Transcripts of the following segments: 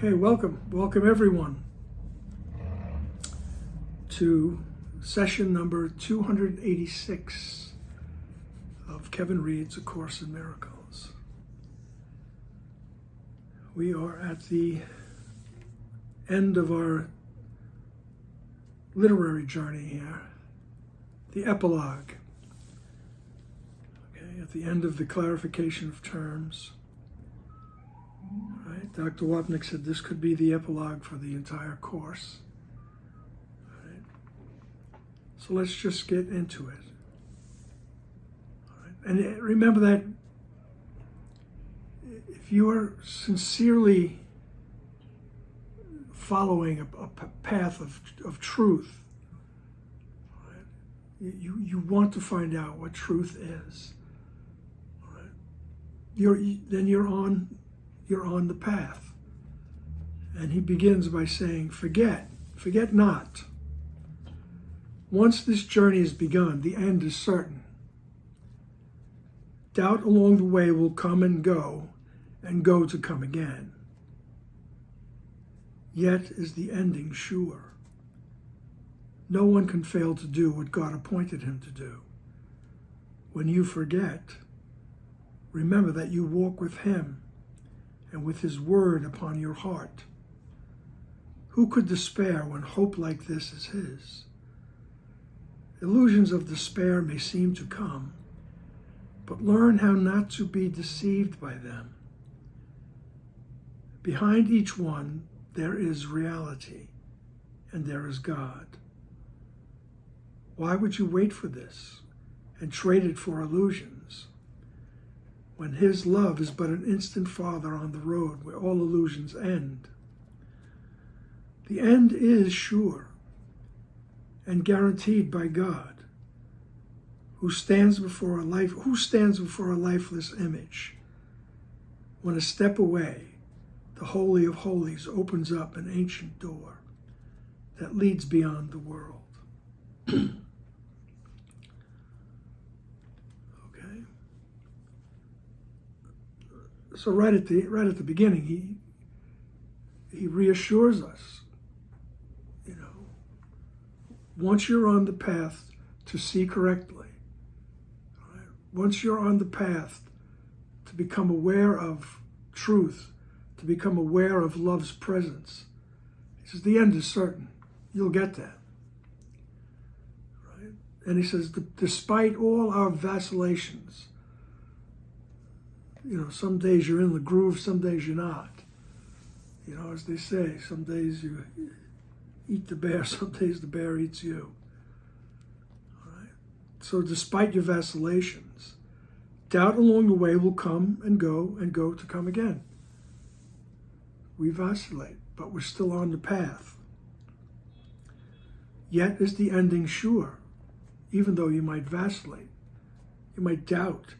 Okay, welcome everyone to session number 286 of Kevin Reed's A Course in Miracles. We are at the end of our literary journey here, the epilogue. Okay, at the end of the clarification of terms. Right? Dr. Wapnick said this could be the epilogue for the entire course. Right? So let's just get into it. Right? And remember that if you are sincerely following a path of truth, right? You want to find out what truth is. Right? You're on the path. And he begins by saying, forget not. Once this journey is begun, the end is certain. Doubt along the way will come and go to come again. Yet is the ending sure. No one can fail to do what God appointed him to do. When you forget, remember that you walk with him and with his word upon your heart. Who could despair when hope like this is his? Illusions of despair may seem to come, but learn how not to be deceived by them. Behind each one, there is reality, and there is God. Why would you wait for this and trade it for illusions, when his love is but an instant farther on the road where all illusions end? The end is sure and guaranteed by God, who stands before a lifeless image. When a step away, the Holy of Holies opens up an ancient door that leads beyond the world. So right at the beginning, he reassures us, once you're on the path to see correctly, right? Once you're on the path to become aware of truth, to become aware of love's presence, he says the end is certain. You'll get that. Right? And he says, despite all our vacillations, some days you're in the groove, some days you're not. As they say, some days you eat the bear, some days the bear eats you. All right? So despite your vacillations, doubt along the way will come and go to come again. We vacillate, but we're still on the path. Yet is the ending sure, even though you might vacillate, you might doubt.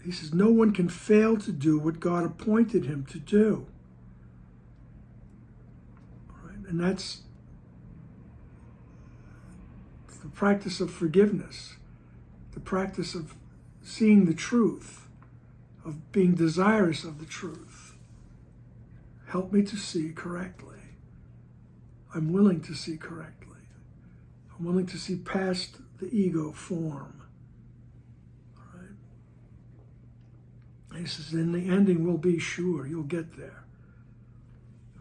He says, no one can fail to do what God appointed him to do. All right? And that's the practice of forgiveness, the practice of seeing the truth, of being desirous of the truth. Help me to see correctly. I'm willing to see correctly. I'm willing to see past the ego form. He says, then the ending will be sure. You'll get there.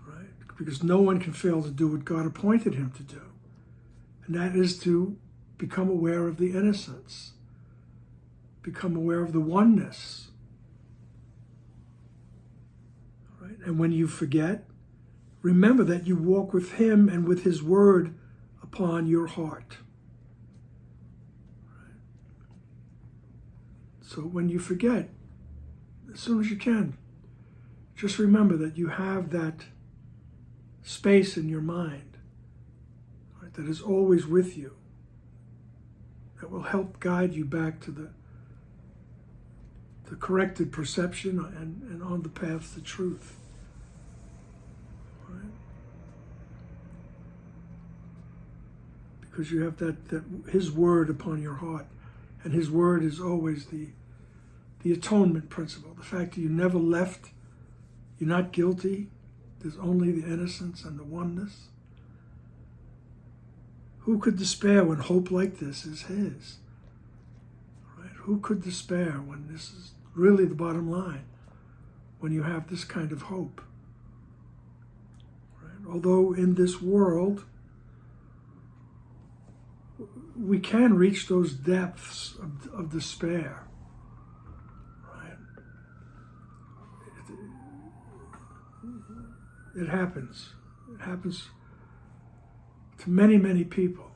Right? Because no one can fail to do what God appointed him to do. And that is to become aware of the innocence. Become aware of the oneness. Right? And when you forget, remember that you walk with him and with his word upon your heart. Right? So when you forget, as soon as you can, just remember that you have that space in your mind, right, that is always with you, that will help guide you back to the corrected perception and on the path to truth. Right? Because you have that his word upon your heart, and his word is always the the atonement principle, the fact that you never left, you're not guilty, there's only the innocence and the oneness. Who could despair when hope like this is his? Right? Who could despair when this is really the bottom line, when you have this kind of hope? Right? Although in this world, we can reach those depths of despair. Right? It happens. It happens to many, many people.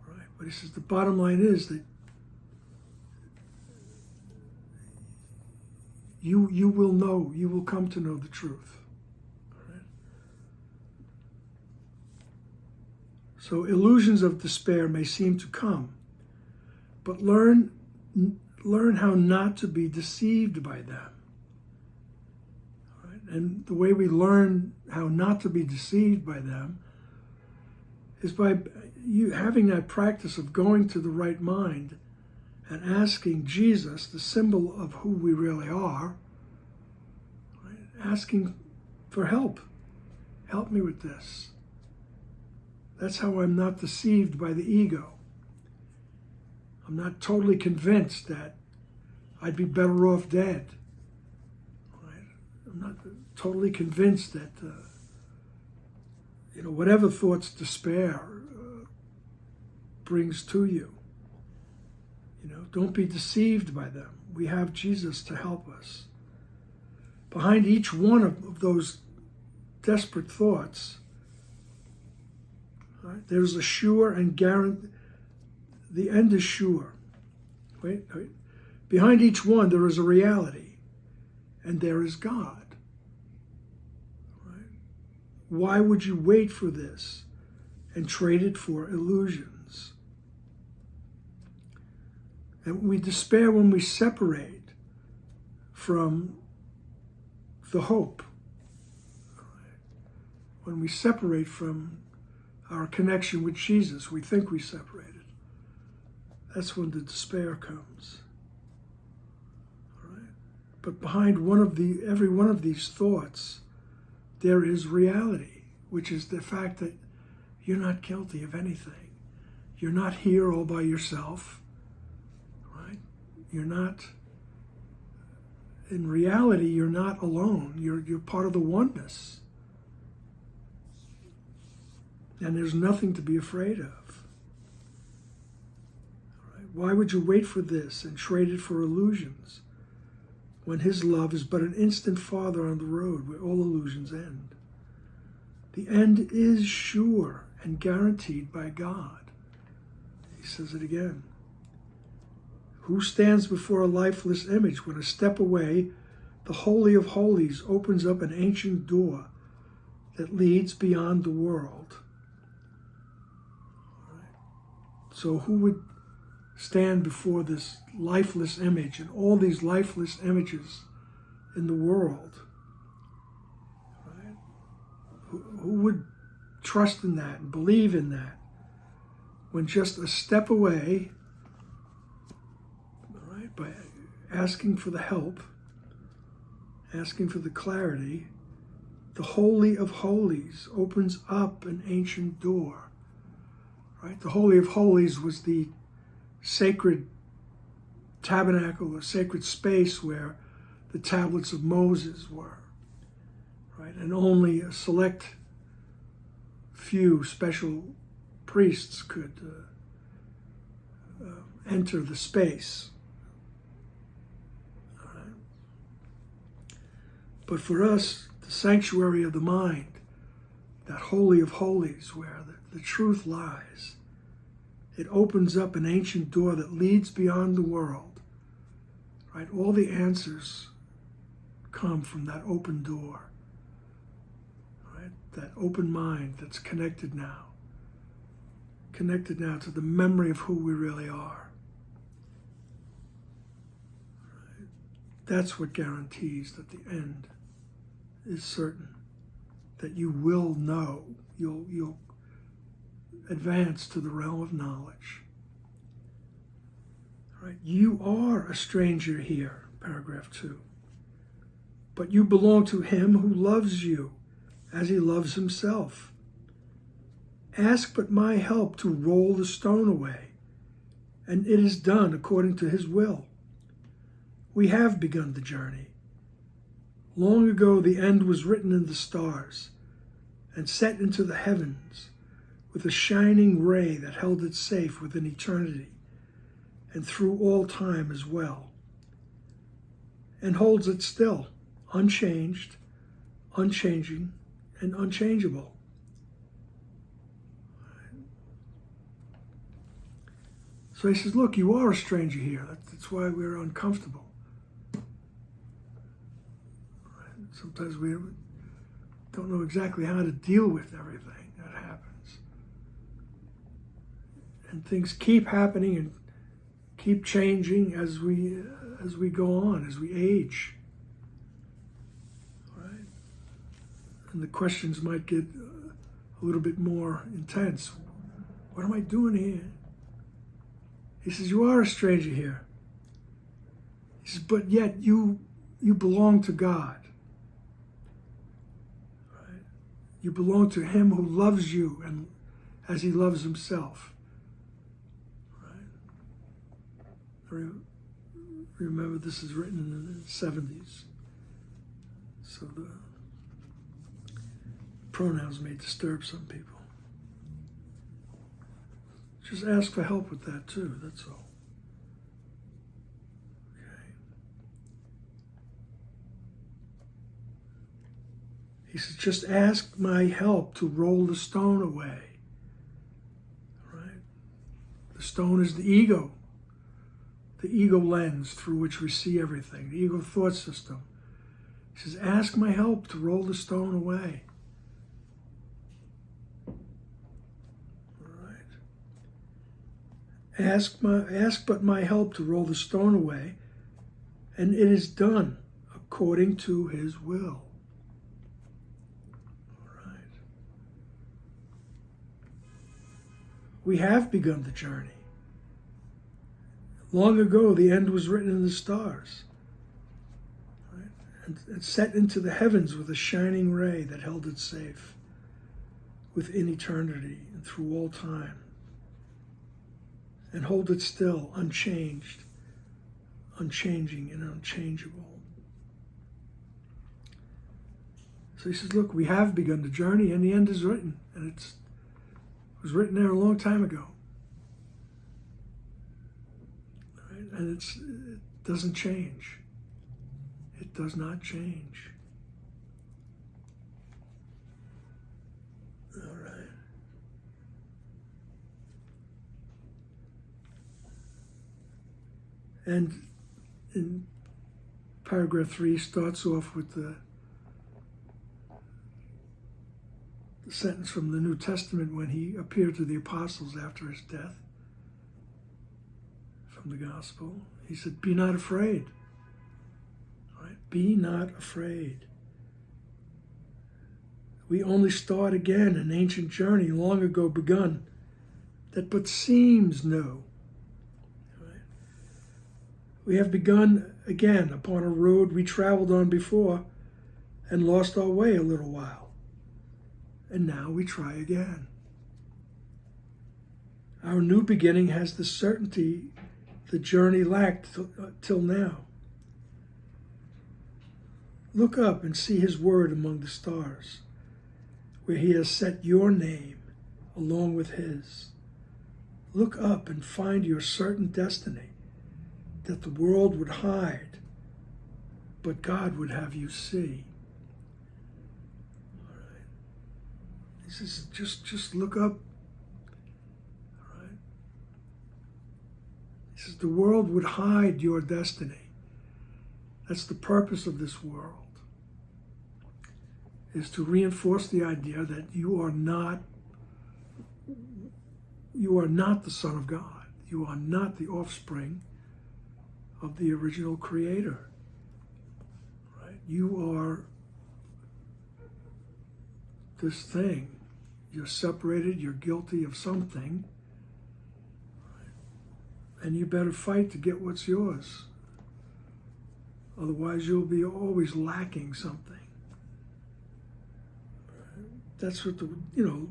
Right? But he says the bottom line is that you will know, you will come to know the truth. Right? So illusions of despair may seem to come, but learn how not to be deceived by them. And the way we learn how not to be deceived by them is by you having that practice of going to the right mind and asking Jesus, the symbol of who we really are, right? Asking for help. Help me with this. That's how I'm not deceived by the ego. I'm not totally convinced that I'd be better off dead. I'm not totally convinced that, whatever thoughts despair brings to you, don't be deceived by them. We have Jesus to help us. Behind each one of those desperate thoughts, right, there's a sure and guaranteed, the end is sure. Wait. Behind each one, there is a reality, and there is God. Why would you wait for this and trade it for illusions? And we despair when we separate from the hope. When we separate from our connection with Jesus, we think we separated. That's when the despair comes. All right? But behind every one of these thoughts, there is reality, which is the fact that you're not guilty of anything. You're not here all by yourself, right? You're not, in reality, you're not alone. You're part of the oneness. And there's nothing to be afraid of. All right? Why would you wait for this and trade it for illusions, when his love is but an instant farther on the road where all illusions end? The end is sure and guaranteed by God. He says it again. Who stands before a lifeless image when a step away, the Holy of Holies opens up an ancient door that leads beyond the world? So who would stand before this lifeless image and all these lifeless images in the world? Right? Who would trust in that and believe in that when just a step away, right, by asking for the help, asking for the clarity, the Holy of Holies opens up an ancient door? Right? The Holy of Holies was the sacred tabernacle, a sacred space where the tablets of Moses were, right? And only a select few special priests could enter the space. All right? But for us, the sanctuary of the mind, that Holy of Holies where the truth lies, it opens up an ancient door that leads beyond the world. Right? All the answers come from that open door. Right? That open mind that's connected now to the memory of who we really are. Right? That's what guarantees that the end is certain, that you will know, you'll advance to the realm of knowledge. Right? You are a stranger here, paragraph 2. But you belong to him who loves you as he loves himself. Ask but my help to roll the stone away, and it is done according to his will. We have begun the journey. Long ago the end was written in the stars and set into the heavens with a shining ray that held it safe within eternity and through all time as well, and holds it still, unchanged, unchanging, and unchangeable. So he says, look, you are a stranger here. That's why we're uncomfortable. Sometimes we don't know exactly how to deal with everything that happens. And things keep happening and keep changing as we go on, as we age. Right? And the questions might get a little bit more intense. What am I doing here? He says, you are a stranger here. He says, but yet you belong to God. Right? You belong to him who loves you and as he loves himself. Right? Remember, this is written in the 70s. So the pronouns may disturb some people. Just ask for help with that too, that's all. Okay. He says, just ask my help to roll the stone away. Right? The stone is the ego lens through which we see everything, the ego thought system. He says, ask my help to roll the stone away. Ask but my help to roll the stone away, and it is done according to his will. All right. We have begun the journey. Long ago, the end was written in the stars, right? And set into the heavens with a shining ray that held it safe within eternity and through all time. And hold it still, unchanged, unchanging, and unchangeable. So he says, look, we have begun the journey, and the end is written. And it was written there a long time ago. Right? And it doesn't change. It does not change. All right. And in paragraph 3 starts off with the sentence from the New Testament when he appeared to the apostles after his death from the gospel. He said, be not afraid. All right? Be not afraid. We only start again an ancient journey long ago begun that but seems new. We have begun again upon a road we traveled on before and lost our way a little while. And now we try again. Our new beginning has the certainty the journey lacked till now. Look up and see his word among the stars, where he has set your name along with his. Look up and find your certain destiny, that the world would hide, but God would have you see. All right. He says, just look up. All right. He says, the world would hide your destiny. That's the purpose of this world, is to reinforce the idea that you are not the Son of God. You are not the offspring of the original creator. Right? You are this thing. You're separated, you're guilty of something. Right? And you better fight to get what's yours. Otherwise, you'll be always lacking something. That's what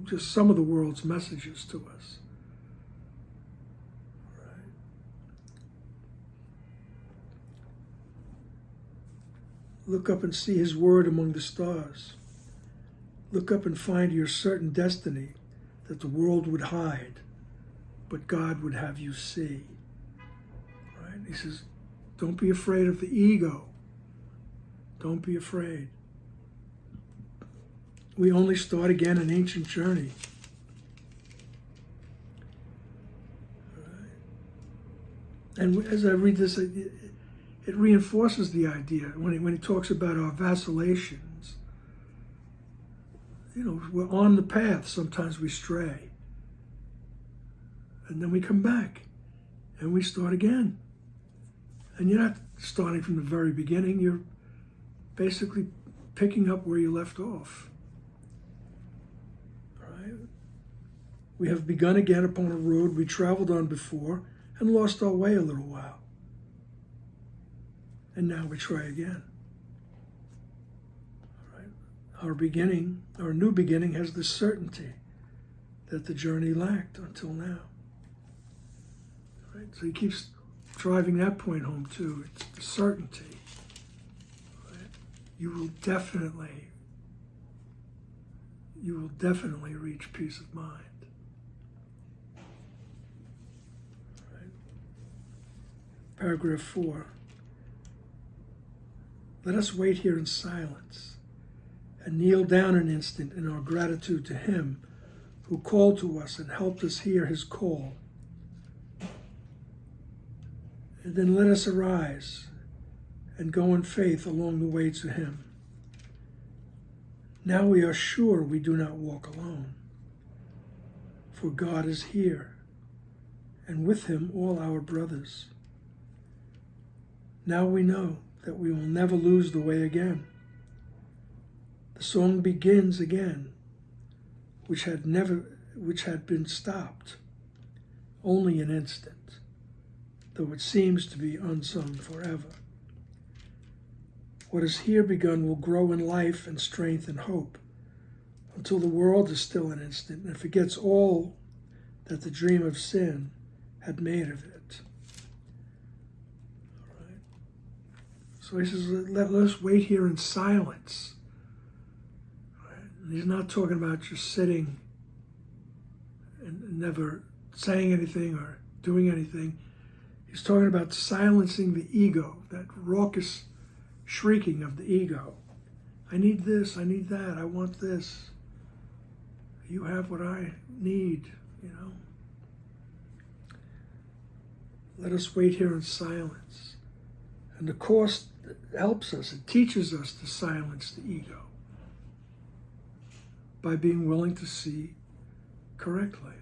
just some of the world's messages to us. Right? Look up and see His word among the stars. Look up and find your certain destiny that the world would hide, but God would have you see. Right? He says, don't be afraid of the ego. Don't be afraid. We only start again an ancient journey. Right? And as I read this, it reinforces the idea when he talks about our vacillations. We're on the path. Sometimes we stray. And then we come back and we start again. And you're not starting from the very beginning. You're basically picking up where you left off. Right? We have begun again upon a road we traveled on before and lost our way a little while. And now we try again. Our new beginning has the certainty that the journey lacked until now. Right? So he keeps driving that point home too. It's the certainty. Right? You will definitely reach peace of mind. Right? Paragraph 4. Let us wait here in silence and kneel down an instant in our gratitude to Him who called to us and helped us hear His call. And then let us arise and go in faith along the way to Him. Now we are sure we do not walk alone, for God is here, and with Him all our brothers. Now we know that we will never lose the way again. The song begins again, which had been stopped, only an instant, though it seems to be unsung forever. What is here begun will grow in life and strength and hope, until the world is still an instant and forgets all that the dream of sin had made of it. All right. So he says, let us wait here in silence. He's not talking about just sitting and never saying anything or doing anything. He's talking about silencing the ego, that raucous shrieking of the ego. I need this, I need that, I want this. You have what I need, Let us wait here in silence. And the Course helps us, it teaches us to silence the ego by being willing to see correctly,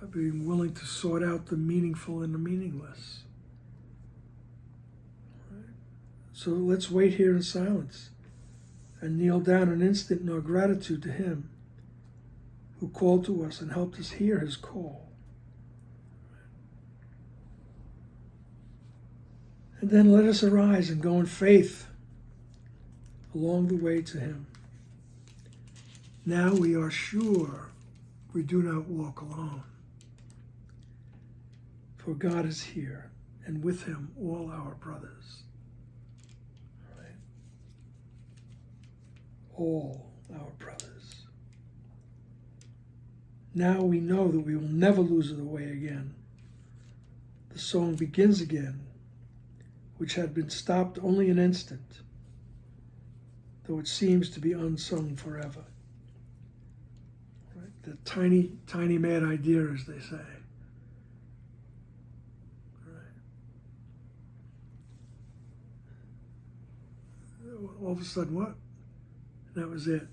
by being willing to sort out the meaningful and the meaningless. Right? So let's wait here in silence and kneel down an instant in our gratitude to Him who called to us and helped us hear His call. And then let us arise and go in faith along the way to Him. Now we are sure we do not walk alone, for God is here, and with Him all our brothers. Right? All our brothers. Now we know that we will never lose the way again. The song begins again, which had been stopped only an instant, though it seems to be unsung forever. The tiny, tiny mad idea, as they say. Right. All of a sudden, what? That was it.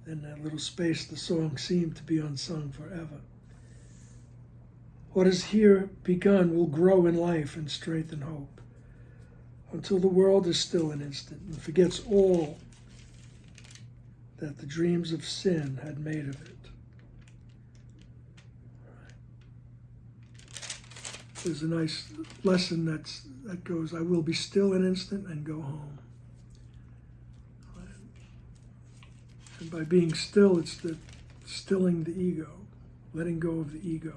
In that little space, the song seemed to be unsung forever. What is here begun will grow in life and strength and hope, until the world is still an instant and forgets all that the dreams of sin had made of it. There's a nice lesson that goes, I will be still an instant and go home. And by being still, it's the stilling the ego, letting go of the ego,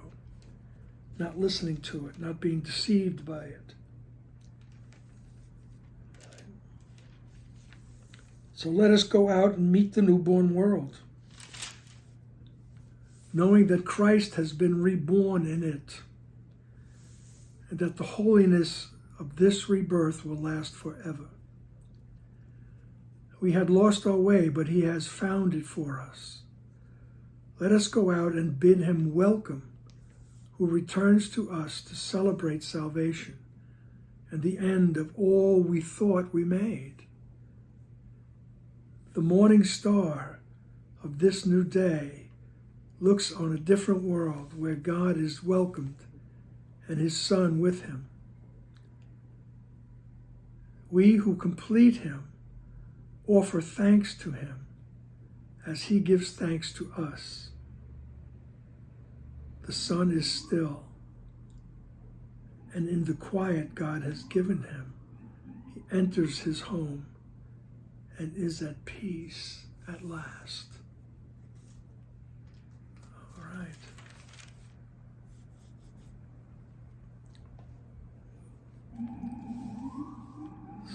not listening to it, not being deceived by it. So let us go out and meet the newborn world, knowing that Christ has been reborn in it, and that the holiness of this rebirth will last forever. We had lost our way, but he has found it for us. Let us go out and bid him welcome, who returns to us to celebrate salvation and the end of all we thought we made. The morning star of this new day looks on a different world where God is welcomed and his Son with him. We who complete him offer thanks to him as he gives thanks to us. The sun is still, and in the quiet God has given him, he enters his home and is at peace at last. All right.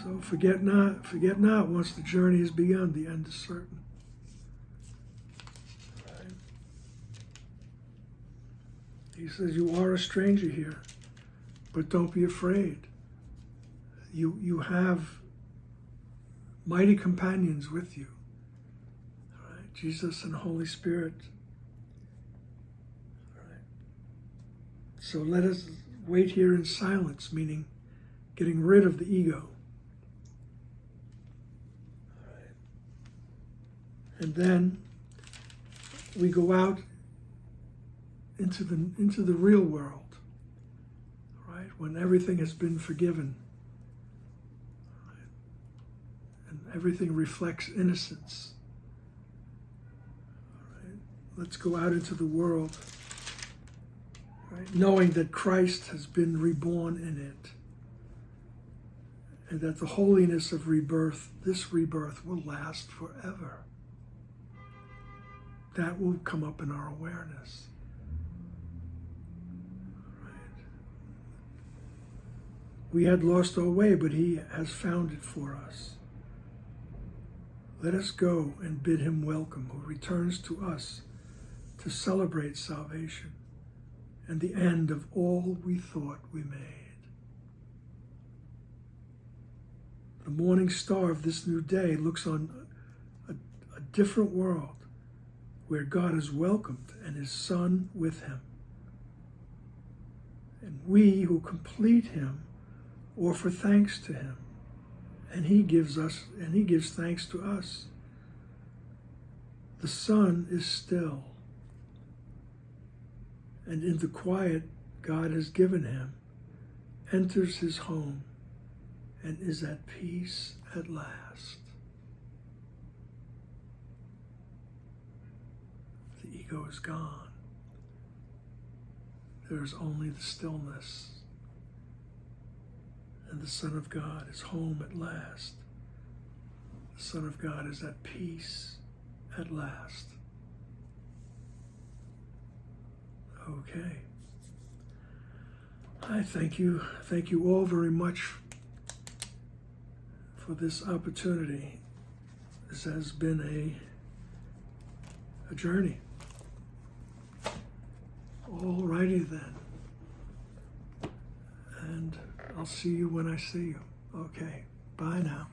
So forget not, once the journey is begun, the end is certain. Right? He says, you are a stranger here, but don't be afraid. You have mighty companions with you. All right? Jesus and Holy Spirit. All right. So let us wait here in silence, meaning getting rid of the ego. And then we go out into the real world, right? When everything has been forgiven, right? And everything reflects innocence. Right? Let's go out into the world, right? Knowing that Christ has been reborn in it, and that the holiness of rebirth, this rebirth, will last forever. That will come up in our awareness. Right. We had lost our way, but he has found it for us. Let us go and bid him welcome, who returns to us to celebrate salvation and the end of all we thought we made. The morning star of this new day looks on a different world, where God is welcomed and his Son with him. And we who complete him offer thanks to him, and he gives thanks to us. The sun is still, and in the quiet God has given him, enters his home and is at peace at last. The ego is gone. There is only the stillness. And the Son of God is home at last. The Son of God is at peace at last. Okay. I thank you all very much for this opportunity. This has been a journey. All righty then. And I'll see you when I see you. Okay. Bye now.